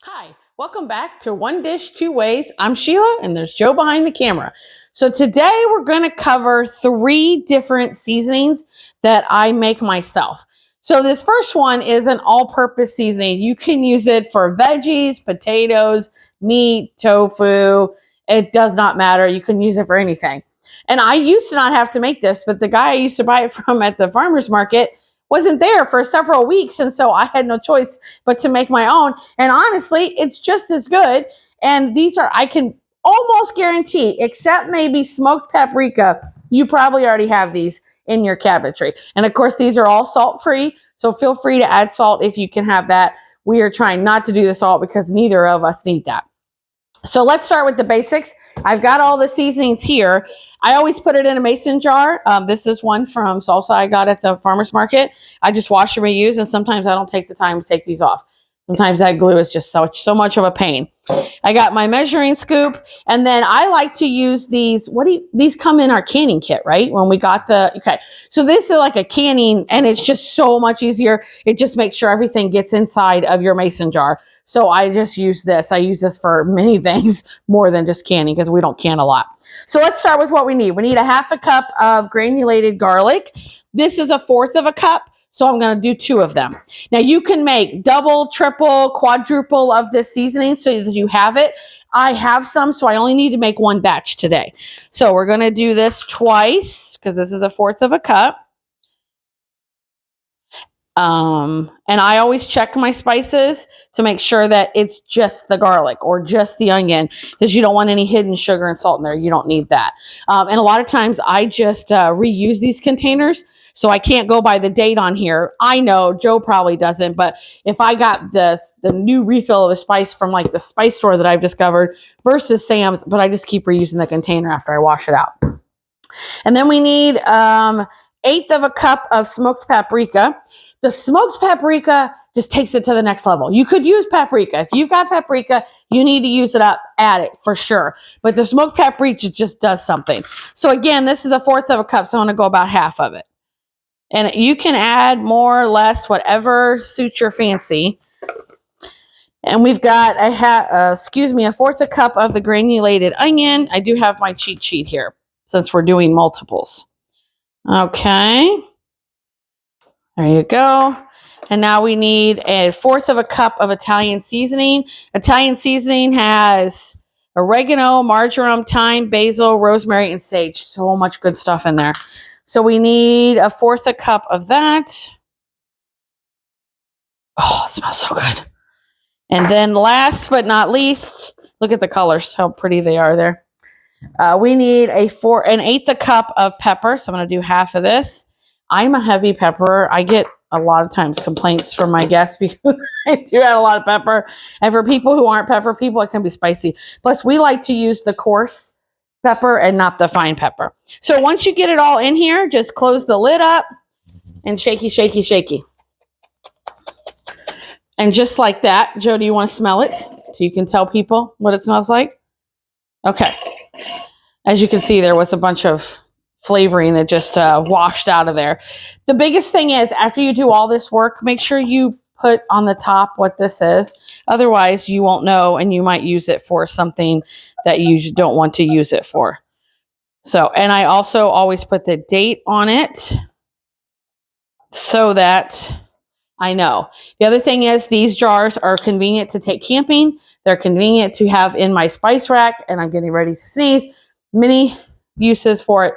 Hi, welcome back to One Dish, Two Ways. I'm Sheila and there's Joe behind the camera. So today we're going to cover 3 different seasonings that I make myself. So this first one is an all-purpose seasoning. You can use it for veggies, potatoes, meat, tofu. It does not matter. You can use it for anything. And I used to not have to make this, but the guy I used to buy it from at the farmer's market wasn't there for several weeks. And so I had no choice but to make my own. And honestly, it's just as good. And these are, I can almost guarantee, except maybe smoked paprika, you probably already have these in your cabinetry. And of course, these are all salt-free. So feel free to add salt if you can have that. We are trying not to do the salt because neither of us need that. So let's start with the basics. I've got all the seasonings here. I always put it in a mason jar. This is one from salsa I got at the farmer's market. I just wash and reuse, and sometimes I don't take the time to take these off. Sometimes that glue is just so much of a pain. I got my measuring scoop, and then I like to use these. These come in our canning kit, right? When we got okay. So this is like a canning, and it's just so much easier. It just makes sure everything gets inside of your mason jar. So I just use this. I use this for many things more than just canning because we don't can a lot. So let's start with what we need. We need a 1/2 cup of granulated garlic. This is 1/4 cup. So I'm going to do 2 of them. Now you can make double, triple, quadruple of this seasoning so that you have it. I have some, so I only need to make 1 batch today. So we're going to do this twice because this is 1/4 cup. And I always check my spices to make sure that it's just the garlic or just the onion because you don't want any hidden sugar and salt in there. You don't need that. And a lot of times I just reuse these containers. So I can't go by the date on here. I know Joe probably doesn't, but if I got the new refill of the spice from like the spice store that I've discovered versus Sam's, but I just keep reusing the container after I wash it out. And then we need 1/8 cup of smoked paprika. The smoked paprika just takes it to the next level. You could use paprika. If you've got paprika, you need to use it up, add it for sure. But the smoked paprika just does something. So again, this is 1/4 cup, so I'm going to go about half of it. And you can add more or less, whatever suits your fancy. And we've got 1/4 cup of the granulated onion. I do have my cheat sheet here since we're doing multiples. Okay. There you go. And now we need 1/4 cup of Italian seasoning. Italian seasoning has oregano, marjoram, thyme, basil, rosemary, and sage. So much good stuff in there. So we need 1/4 cup of that. Oh, it smells so good. And then last but not least, look at the colors, how pretty they are there. We need an 1/8 cup of pepper. So I'm going to do half of this. I'm a heavy pepper. I get a lot of times complaints from my guests because I do add a lot of pepper. And for people who aren't pepper people, it can be spicy. Plus, we like to use the coarse pepper and not the fine pepper. So once you get it all in here, just close the lid up and shaky, shaky, shaky. And just like that, Joe, do you want to smell it so you can tell people what it smells like? Okay. As you can see, there was a bunch of flavoring that just washed out of there. The biggest thing is after you do all this work, make sure you put on the top what this is. Otherwise, you won't know and you might use it for something that you don't want to use it for. So, and I also always put the date on it so that I know. The other thing is these jars are convenient to take camping. They're convenient to have in my spice rack, and I'm getting ready to sneeze. Many uses for it.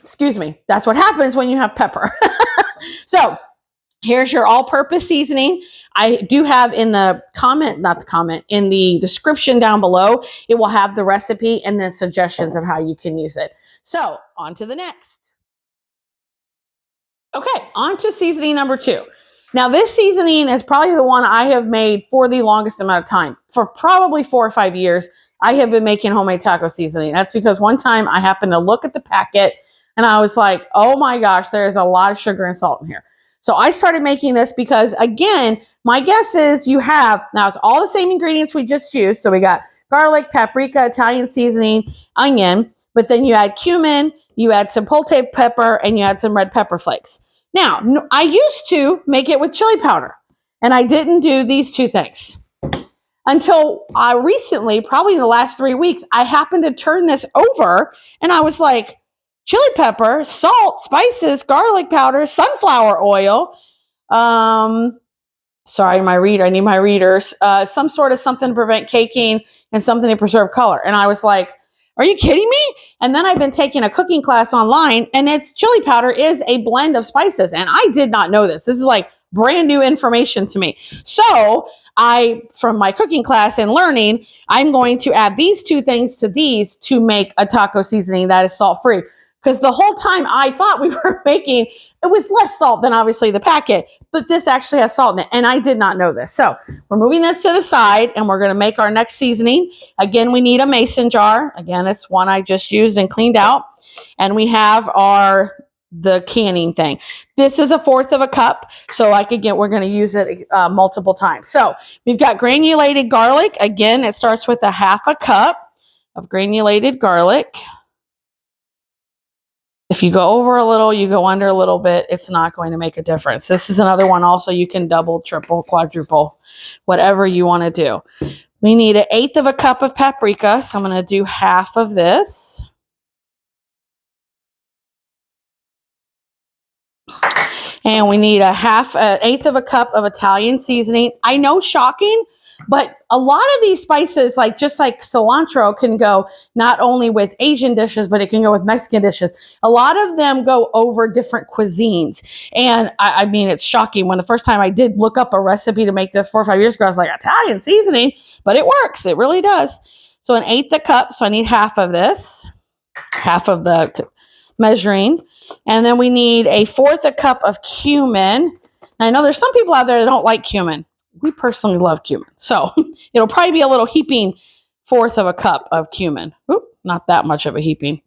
Excuse me. That's what happens when you have pepper. So here's your all-purpose seasoning. I do have in the in the description down below, it will have the recipe and then suggestions of how you can use it. So on to the next. Okay, on to seasoning number 2. Now this seasoning is probably the one I have made for the longest amount of time. For probably 4 or 5 years, I have been making homemade taco seasoning. That's because one time I happened to look at the packet and I was like, oh my gosh, there's a lot of sugar and salt in here. So I started making this because, again, my guess is now it's all the same ingredients we just used. So we got garlic, paprika, Italian seasoning, onion, but then you add cumin, you add chipotle pepper, and you add some red pepper flakes. Now, I used to make it with chili powder. And I didn't do these two things until recently, probably in the last 3 weeks. I happened to turn this over and I was like, chili pepper, salt, spices, garlic powder, sunflower oil. Sorry, I need my readers. Some sort of something to prevent caking and something to preserve color. And I was like, are you kidding me? And then I've been taking a cooking class online, and it's chili powder is a blend of spices. And I did not know this. This is like brand new information to me. So from my cooking class and learning, I'm going to add these two things to these to make a taco seasoning that is salt-free. Because the whole time I thought we were making, it was less salt than obviously the packet, but this actually has salt in it, and I did not know this. So we're moving this to the side, and we're going to make our next seasoning. Again, we need a mason jar. Again, it's one I just used and cleaned out. And we have the canning thing. This is 1/4 cup, so we're going to use it multiple times. So we've got granulated garlic. Again, it starts with 1/2 cup of granulated garlic. If you go over a little, you go under a little bit, it's not going to make a difference. This is another one also you can double, triple, quadruple, whatever you want to do. We need 1/8 cup of paprika, so I'm going to do half of this. And we need 1/8 cup of Italian seasoning. I know, shocking, but a lot of these spices, just like cilantro, can go not only with Asian dishes, but it can go with Mexican dishes. A lot of them go over different cuisines. And I mean, it's shocking. When the first time I did look up a recipe to make this 4 or 5 years ago, I was like, Italian seasoning, but it works. It really does. So 1/8 cup. So I need half of this, half of the measuring. And then we need 1/4 cup of cumin. And I know there's some people out there that don't like cumin. We personally love cumin. So it'll probably be a little heaping 1/4 cup of cumin. Oop, not that much of a heaping.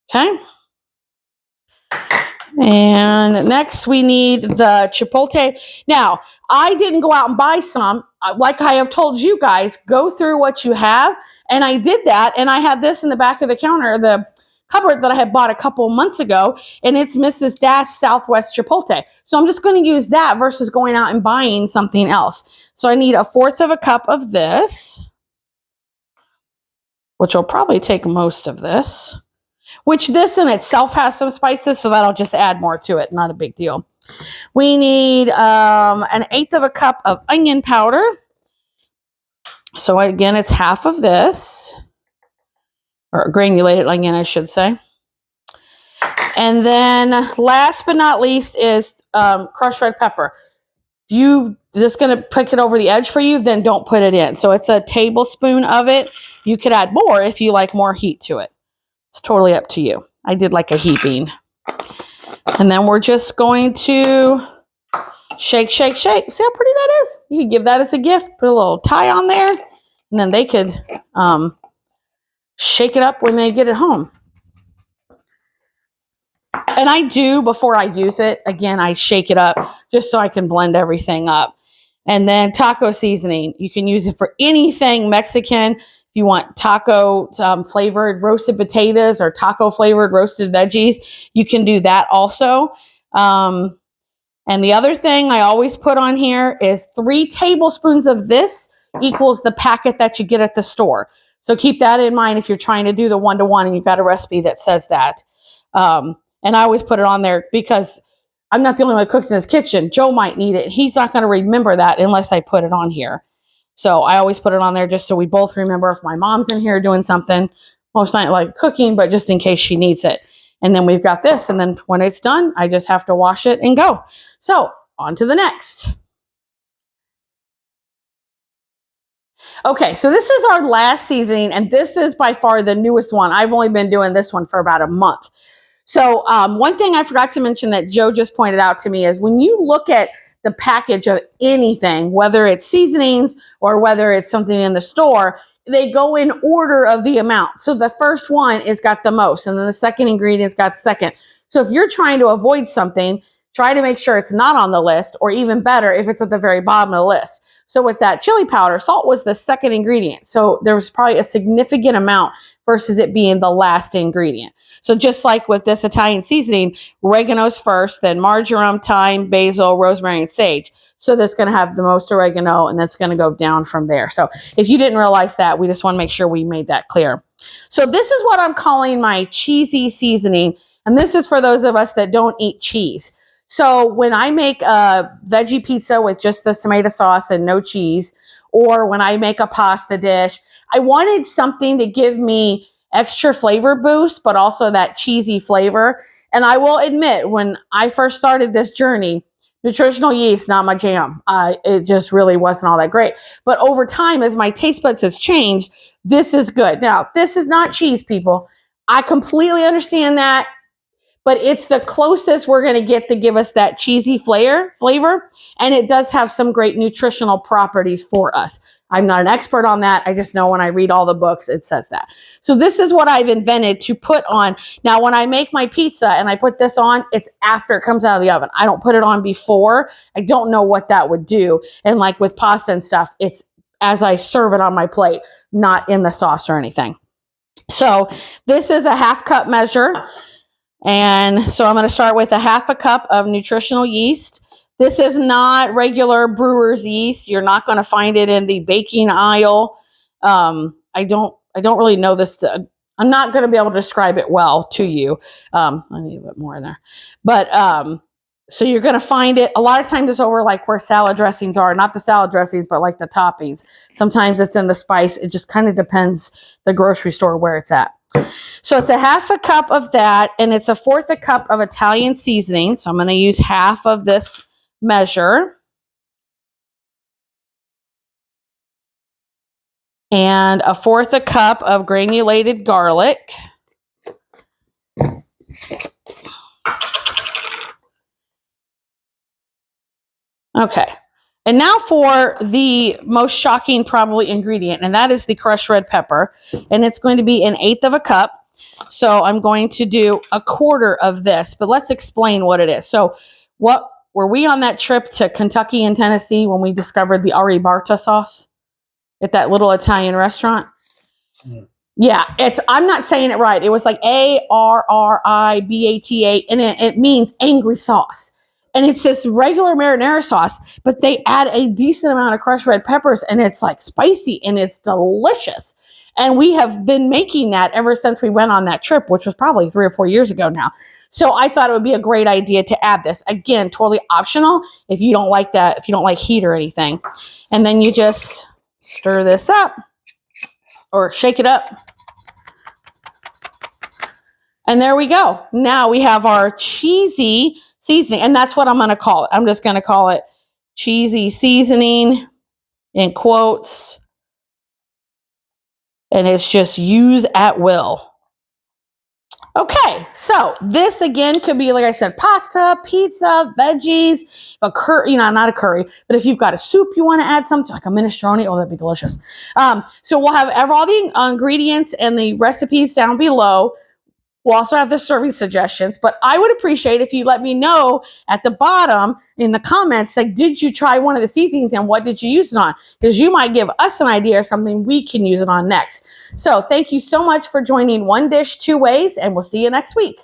Okay. And next we need the chipotle. Now, I didn't go out and buy some. Like I have told you guys, go through what you have. And I did that. And I had this in the back of the counter, the cupboard that I had bought a couple months ago, and it's Mrs. Dash Southwest Chipotle. So I'm just going to use that versus going out and buying something else. So I need 1/4 cup of this, which will probably take most of this, which this in itself has some spices, so that'll just add more to it. Not a big deal. We need 1/8 cup of onion powder. So again, it's half of this. Or granulated onion, I should say. And then last but not least is crushed red pepper. If you just going to pick it over the edge for you, then don't put it in. So it's a tablespoon of it. You could add more if you like more heat to it. It's totally up to you. I did like a heaping. And then we're just going to shake, shake, shake. See how pretty that is? You could give that as a gift. Put a little tie on there. And then they could shake it up when they get it home. And I do, before I use it, again, I shake it up just so I can blend everything up. And then taco seasoning. You can use it for anything Mexican. If you want taco flavored roasted potatoes or taco flavored roasted veggies, you can do that also. And the other thing I always put on here is 3 tablespoons of this equals the packet that you get at the store. So keep that in mind if you're trying to do the 1-to-1 and you've got a recipe that says that. And I always put it on there because I'm not the only one that cooks in his kitchen. Joe might need it. He's not going to remember that unless I put it on here. So I always put it on there just so we both remember if my mom's in here doing something, most not like cooking, but just in case she needs it. And then we've got this. And then when it's done, I just have to wash it and go. So on to the next. Okay, so this is our last seasoning, and this is by far the newest one. I've only been doing this one for about a month. So one thing I forgot to mention that Joe just pointed out to me is when you look at the package of anything, whether it's seasonings or whether it's something in the store, they go in order of the amount. So the first one is got the most, and then the second ingredient's got second. So if you're trying to avoid something, try to make sure it's not on the list, or even better, if it's at the very bottom of the list. So with that chili powder, salt was the second ingredient. So there was probably a significant amount versus it being the last ingredient. So just like with this Italian seasoning, oregano's first, then marjoram, thyme, basil, rosemary, and sage. So that's going to have the most oregano, and that's going to go down from there. So if you didn't realize that, we just want to make sure we made that clear. So this is what I'm calling my cheesy seasoning. And this is for those of us that don't eat cheese. So when I make a veggie pizza with just the tomato sauce and no cheese, or when I make a pasta dish, I wanted something to give me extra flavor boost, but also that cheesy flavor. And I will admit, when I first started this journey, nutritional yeast, not my jam. It just really wasn't all that great. But over time, as my taste buds has changed, this is good. Now, this is not cheese, people. I completely understand that. But it's the closest we're going to get to give us that cheesy flavor. And it does have some great nutritional properties for us. I'm not an expert on that. I just know when I read all the books, it says that. So this is what I've invented to put on. Now, when I make my pizza and I put this on, it's after it comes out of the oven. I don't put it on before. I don't know what that would do. And like with pasta and stuff, it's as I serve it on my plate, not in the sauce or anything. So this is a 1/2 cup measure. And so I'm going to start with a 1/2 cup of nutritional yeast. This is not regular brewer's yeast. You're not going to find it in the baking aisle. I don't really know this. I'm not going to be able to describe it well to you. I need a bit more in there. But so you're going to find it. A lot of times it's over like where salad dressings are. Not the salad dressings, but like the toppings. Sometimes it's in the spice. It just kind of depends the grocery store where it's at. So it's a 1/2 cup of that, and it's a 1/4 cup of Italian seasoning. So I'm going to use half of this measure. And a 1/4 cup of granulated garlic. Okay. And now for the most shocking probably ingredient, and that is the crushed red pepper. And it's going to be 1/8 cup. So I'm going to do 1/4 of this, but let's explain what it is. So were we on that trip to Kentucky and Tennessee when we discovered the Aribarta sauce at that little Italian restaurant? Yeah, I'm not saying it right. It was like Arribata, and it means angry sauce. And it's this regular marinara sauce, but they add a decent amount of crushed red peppers, and it's like spicy, and it's delicious. And we have been making that ever since we went on that trip, which was probably 3 or 4 years ago now. So I thought it would be a great idea to add this. Again, totally optional if you don't like that, if you don't like heat or anything. And then you just stir this up or shake it up. And there we go. Now we have our cheesy seasoning, and that's what I'm going to call it. I'm just going to call it cheesy seasoning in quotes. And it's just use at will. Okay, so this again could be, like I said, pasta, pizza, veggies, a curry, not a curry, but if you've got a soup you want to add something like a minestrone, oh, that'd be delicious. So we'll have all the ingredients and the recipes down below. We'll also have the serving suggestions, but I would appreciate if you let me know at the bottom in the comments, like, did you try one of the seasonings and what did you use it on? Because you might give us an idea of something we can use it on next. So thank you so much for joining One Dish, Two Ways, and we'll see you next week.